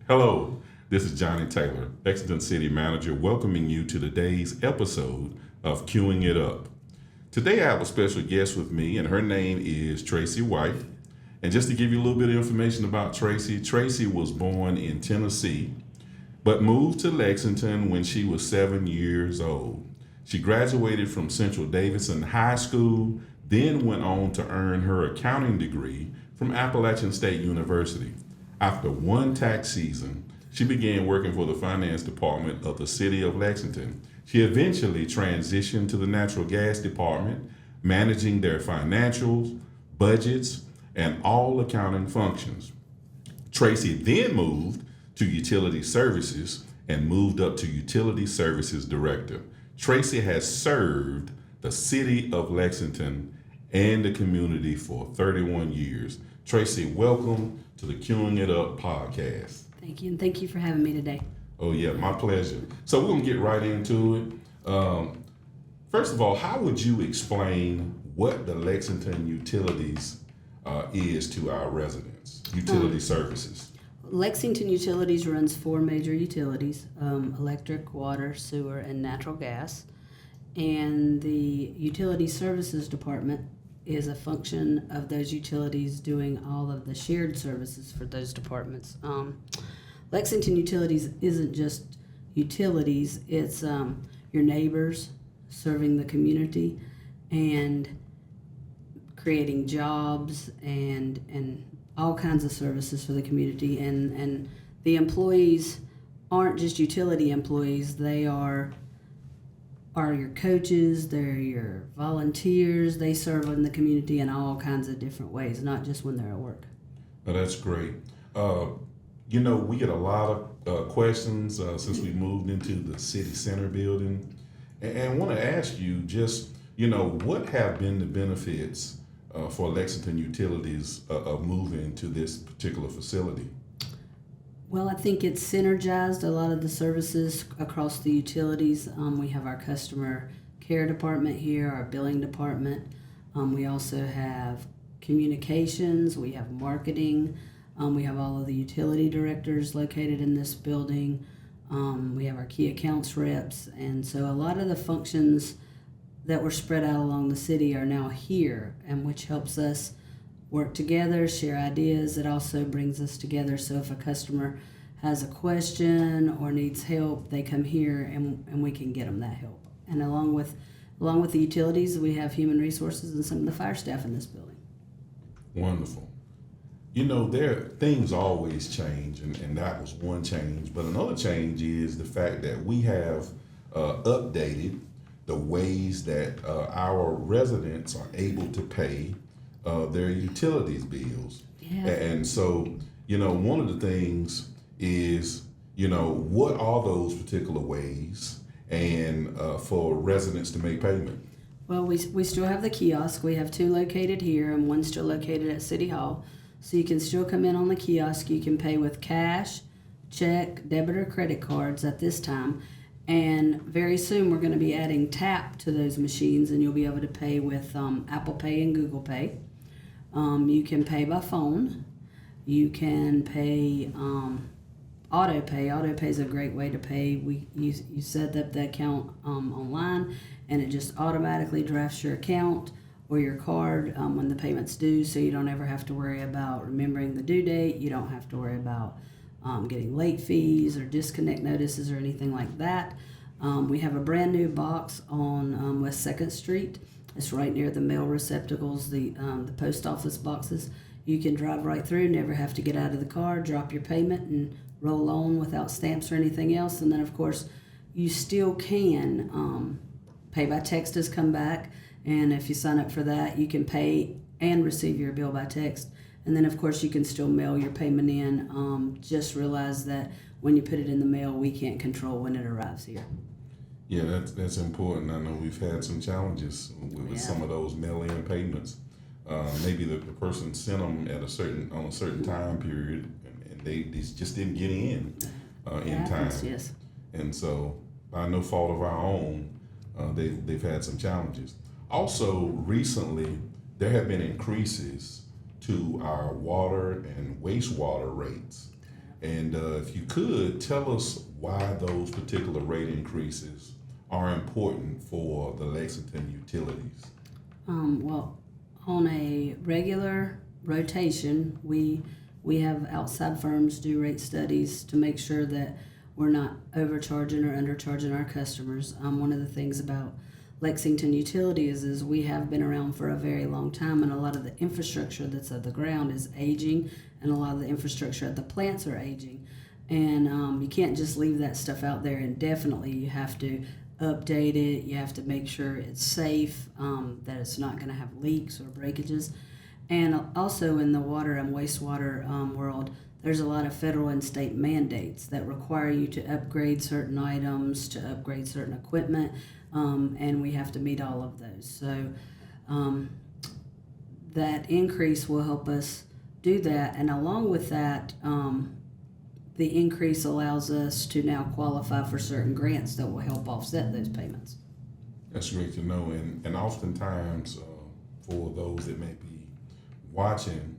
Hello, this is Johnnie Taylor, Lexington City Manager, welcoming you to today's episode of Queuing It Up. Today I have a special guest with me, and her name is Tracey White. And just to give you a little bit of information about Tracey, Tracey was born in Tennessee, but moved to Lexington when she was 7 years old. She graduated from Central Davidson High School, then went on to earn her accounting degree from Appalachian State University. After one tax season, she began working for the finance department of the city of Lexington. She eventually transitioned to the natural gas department, managing their financials, budgets, and all accounting functions. Tracey then moved to utility services and moved up to utility services director. Tracey has served the city of Lexington and the community for 31 years. Tracey, welcome to the Queuing It Up podcast. Thank you, and thank you for having me today. Oh yeah, my pleasure. So we're gonna get right into it. First of all, how would you explain what the Lexington Utilities is to our residents? Utility services. Lexington Utilities runs four major utilities, electric, water, sewer, and natural gas. And the Utility Services Department is a function of those utilities doing all of the shared services for those departments. Lexington Utilities isn't just utilities, it's your neighbors, serving the community, and creating jobs and all kinds of services for the community. And the employees aren't just utility employees, they are your coaches, they're your volunteers, they serve in the community in all kinds of different ways, not just when they're at work. Oh, that's great. We get a lot of questions since we moved into the city center building, and want to ask you just, what have been the benefits for Lexington Utilities of moving to this particular facility? Well, I think it's synergized a lot of the services across the utilities. We have our customer care department here, our billing department. We also have communications, we have marketing, we have all of the utility directors located in this building. We have our key accounts reps. And so a lot of the functions that were spread out along the city are now here, and which helps us work together, share ideas. It also brings us together, so if a customer has a question or needs help, they come here and we can get them that help. And along with the utilities, we have human resources and some of the fire staff in this building. Wonderful. Things always change, and that was one change. But another change is the fact that we have updated the ways that our residents are able to pay their utilities bills. Yeah. And so, one of the things is, what are those particular ways and for residents to make payment? Well, we still have the kiosk. We have two located here and one still located at City Hall. So you can still come in on the kiosk. You can pay with cash, check, debit, or credit cards at this time. And very soon we're going to be adding tap to those machines, and you'll be able to pay with Apple Pay and Google Pay. You can pay by phone. You can pay auto pay. Auto pay is a great way to pay. You set up the account online, and it just automatically drafts your account or your card when the payment's due, so you don't ever have to worry about remembering the due date. You don't have to worry about getting late fees or disconnect notices or anything like that. We have a brand new box on West 2nd Street. It's right near the mail receptacles, the post office boxes. You can drive right through, never have to get out of the car, drop your payment, and roll on without stamps or anything else. And then, of course, you still can pay by text has come back, and if you sign up for that, you can pay and receive your bill by text. And then, of course, you can still mail your payment in. Just realize that when you put it in the mail, we can't control when it arrives here. Yeah, that's important. I know we've had some challenges with some of those mail-in payments. Maybe the person sent them on a certain time period, and they just didn't get in time. Yes. And so, by no fault of our own, they've had some challenges. Also, recently, there have been increases to our water and wastewater rates. And if you could, tell us why those particular rate increases are important for the Lexington utilities. Well, on a regular rotation, we have outside firms do rate studies to make sure that we're not overcharging or undercharging our customers. One of the things about Lexington Utilities is we have been around for a very long time, and a lot of the infrastructure that's at the ground is aging, and a lot of the infrastructure at the plants are aging. And you can't just leave that stuff out there indefinitely. You have to update it. You have to make sure it's safe, that it's not going to have leaks or breakages. And also in the water and wastewater world, there's a lot of federal and state mandates that require you to upgrade certain items, to upgrade certain equipment, and we have to meet all of those. So that increase will help us do that. And along with that, the increase allows us to now qualify for certain grants that will help offset those payments. That's great to know. And oftentimes, for those that may be watching,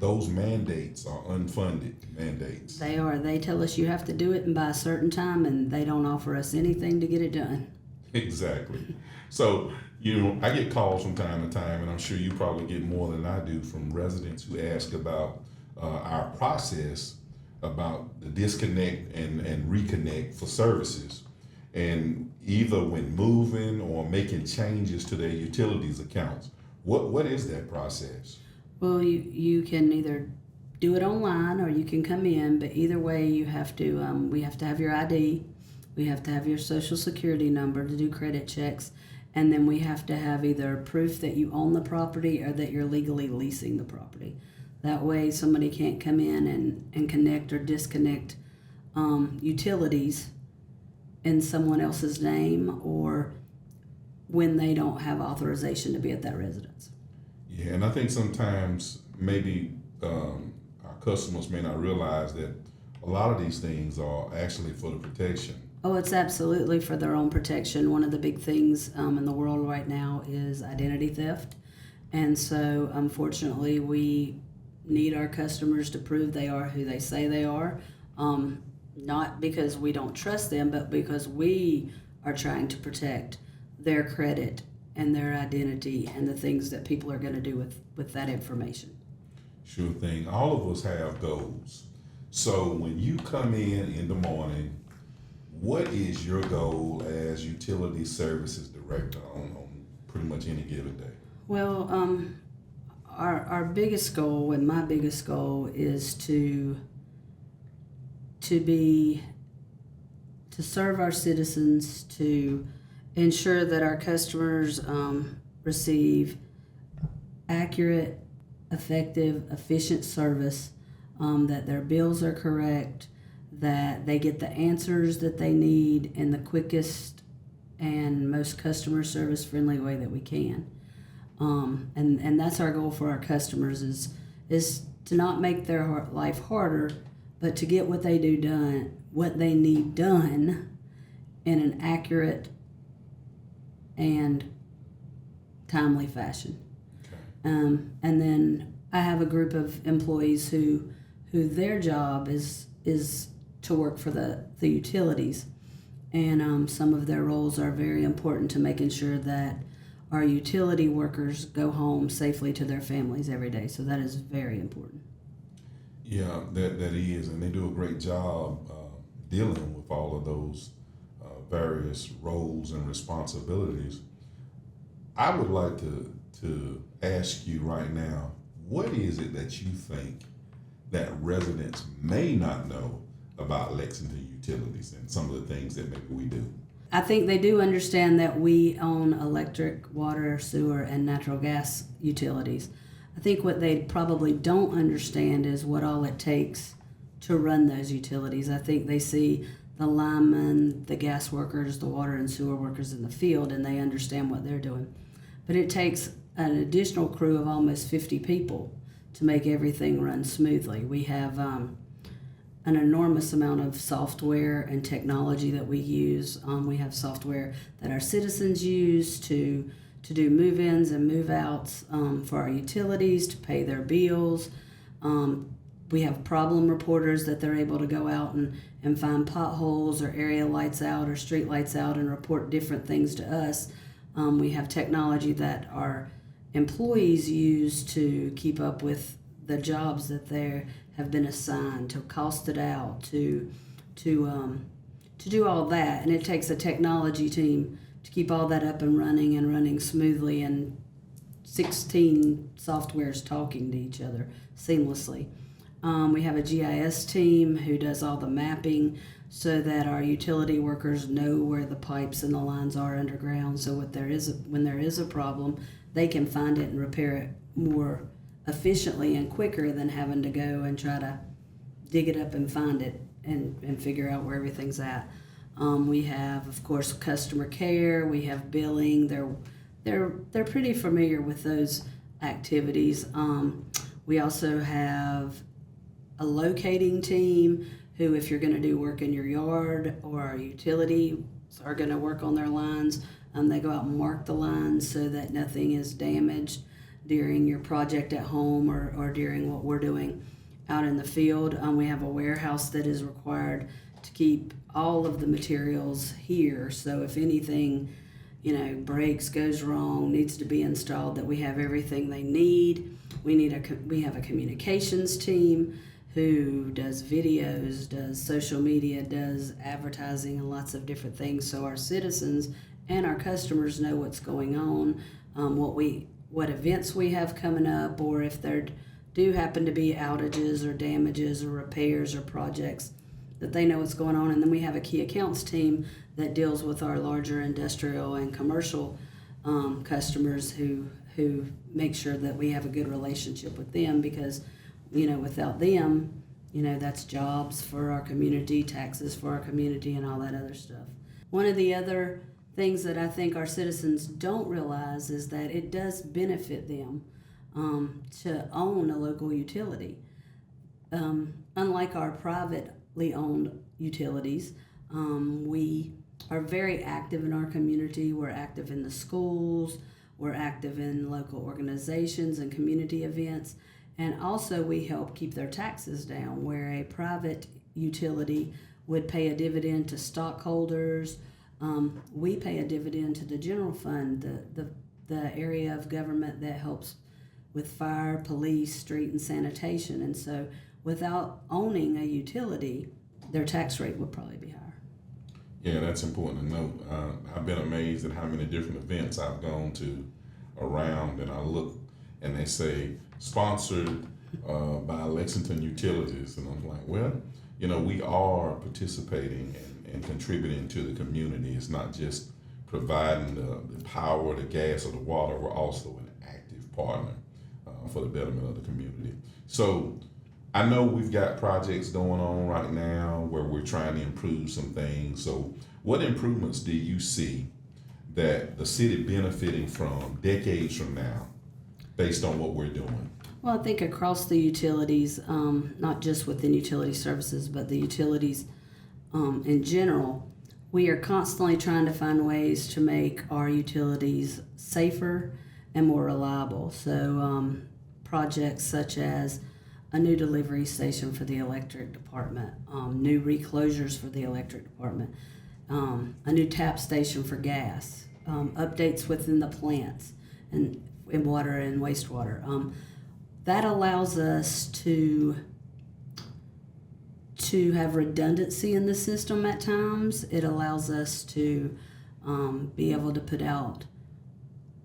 those mandates are unfunded mandates. They are. They tell us you have to do it by a certain time, and they don't offer us anything to get it done. Exactly. So, I get calls from time to time, and I'm sure you probably get more than I do from residents who ask about our process about the disconnect and reconnect for services. And either when moving or making changes to their utilities accounts, what is that process? Well, you can either do it online or you can come in, but either way you have to, we have to have your ID, we have to have your social security number to do credit checks, and then we have to have either proof that you own the property or that you're legally leasing the property. That way somebody can't come in and connect or disconnect utilities in someone else's name or when they don't have authorization to be at that residence. Yeah, and I think sometimes maybe our customers may not realize that a lot of these things are actually for the protection. Oh, it's absolutely for their own protection. One of the big things in the world right now is identity theft. And so, unfortunately, we need our customers to prove they are who they say they are, not because we don't trust them, but because we are trying to protect their credit and their identity and the things that people are going to do with that information. Sure thing. All of us have goals. So when you come in the morning, what is your goal as utility services director on pretty much any given day? Well, our biggest goal and my biggest goal is to serve our citizens, to ensure that our customers receive accurate, effective, efficient service, that their bills are correct, that they get the answers that they need in the quickest and most customer service friendly way that we can. And that's our goal for our customers is to not make their life harder, but to get what they need done in an accurate and timely fashion. Okay. And then I have a group of employees who their job is to work for the utilities, and some of their roles are very important to making sure that our utility workers go home safely to their families every day. So that is very important. Yeah, that is, and they do a great job dealing with all of those various roles and responsibilities. I would like to ask you right now, what is it that you think that residents may not know about Lexington Utilities and some of the things that maybe we do? I think they do understand that we own electric, water, sewer, and natural gas utilities. I think what they probably don't understand is what all it takes to run those utilities. I think they see the linemen, the gas workers, the water and sewer workers in the field, and they understand what they're doing. But it takes an additional crew of almost 50 people to make everything run smoothly. We have an enormous amount of software and technology that we use. We have software that our citizens use to do move-ins and move-outs for our utilities, to pay their bills. we have problem reporters that they're able to go out and find potholes or area lights out or street lights out and report different things to us. We have technology that our employees use to keep up with the jobs that they have been assigned, to cost it out, to do all that. And it takes a technology team to keep all that up and running smoothly, and 16 softwares talking to each other seamlessly. We have a GIS team who does all the mapping so that our utility workers know where the pipes and the lines are underground, so when there is a problem, they can find it and repair it more efficiently and quicker than having to go and try to dig it up and find it and figure out where everything's at. We have, of course, customer care. We have billing. They're pretty familiar with those activities. We also have a locating team who, if you're going to do work in your yard or our utilities are going to work on their lines, they go out and mark the lines so that nothing is damaged during your project at home or during what we're doing out in the field. We have a warehouse that is required to keep all of the materials here, so if anything breaks, goes wrong, needs to be installed, that we have everything they need. We have a communications team who does videos, does social media, does advertising, and lots of different things, so our citizens and our customers know what's going on, what events we have coming up, or if there do happen to be outages or damages or repairs or projects, that they know what's going on. And then we have a key accounts team that deals with our larger industrial and commercial customers who make sure that we have a good relationship with them, because without them, that's jobs for our community, taxes for our community, and all that other stuff. One of the other things that I think our citizens don't realize is that it does benefit them to own a local utility. Unlike our privately owned utilities, we are very active in our community. We're active in the schools, we're active in local organizations and community events, and also we help keep their taxes down, where a private utility would pay a dividend to stockholders. We pay a dividend to the general fund, the area of government that helps with fire, police, street, and sanitation. And so without owning a utility, their tax rate would probably be higher. Yeah, that's important to note. I've been amazed at how many different events I've gone to around, and I look and they say sponsored by Lexington Utilities, and I'm like, well, we are participating and contributing to the community. It's not just providing the power, the gas, or the water. We're also an active partner for the betterment of the community. So I know we've got projects going on right now where we're trying to improve some things. So what improvements do you see that the city benefiting from decades from now based on what we're doing? Well, I think across the utilities, not just within utility services, but the utilities in general, we are constantly trying to find ways to make our utilities safer and more reliable. So projects such as a new delivery station for the electric department, new reclosures for the electric department, a new tap station for gas, updates within the plants and in water and wastewater. That allows us to have redundancy in the system at times. It allows us to be able to put out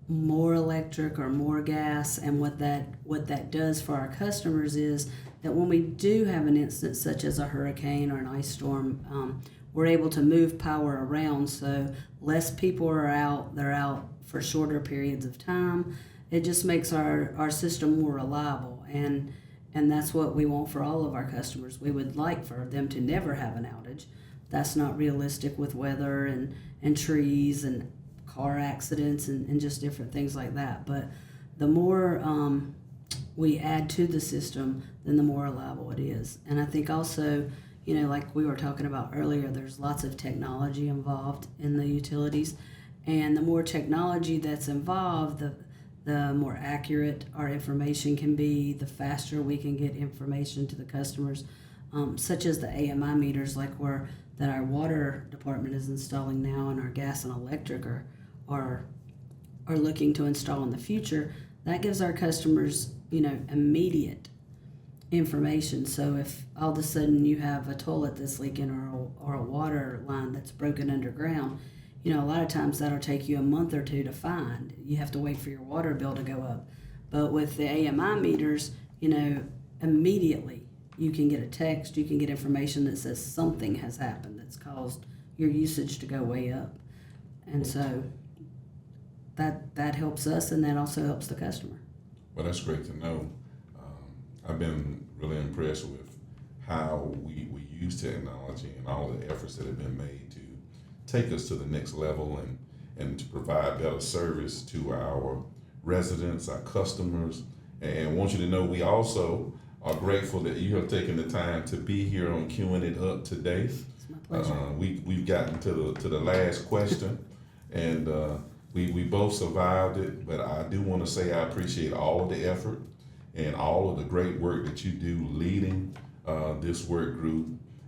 more electric or more gas, and what that does for our customers is that when we do have an instance such as a hurricane or an ice storm, we're able to move power around, so less people are out. They're out for shorter periods of time. It just makes our system more reliable, and that's what we want for all of our customers. We would like for them to never have an outage. That's not realistic with weather and trees and car accidents and just different things like that. But the more we add to the system, then the more reliable it is. And I think also, like we were talking about earlier, there's lots of technology involved in the utilities. And the more technology that's involved, the the more accurate our information can be, the faster we can get information to the customers, such as the AMI meters, like that our water department is installing now, and our gas and electric are looking to install in the future. That gives our customers, immediate information. So if all of a sudden you have a toilet that's leaking or a water line that's broken underground, a lot of times that'll take you a month or two to find. You have to wait for your water bill to go up. But with the AMI meters, immediately you can get a text, you can get information that says something has happened that's caused your usage to go way up. And so that helps us, and that also helps the customer. Well, that's great to know. I've been really impressed with how we use technology and all the efforts that have been made to take us to the next level and to provide better service to our residents, our customers. And I want you to know we also are grateful that you have taken the time to be here on Queuing It Up today. It's my pleasure. We've gotten to the last question, and we both survived it. But I do want to say I appreciate all of the effort and all of the great work that you do leading this work group.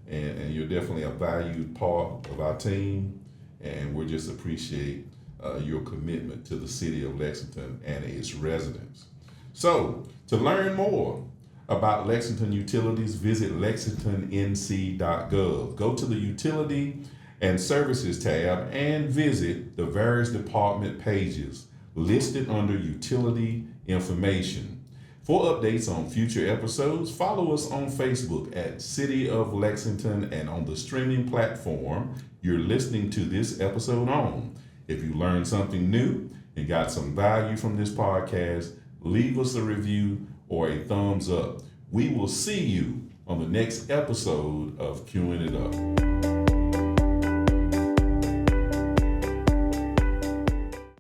And you're definitely a valued part of our team, and we just appreciate your commitment to the city of Lexington and its residents. So, to learn more about Lexington Utilities, visit lexingtonnc.gov. Go to the Utility and Services tab and visit the various department pages listed under Utility Information. For updates on future episodes, follow us on Facebook at City of Lexington and on the streaming platform you're listening to this episode on. If you learned something new and got some value from this podcast, leave us a review or a thumbs up. We will see you on the next episode of Queuing It Up.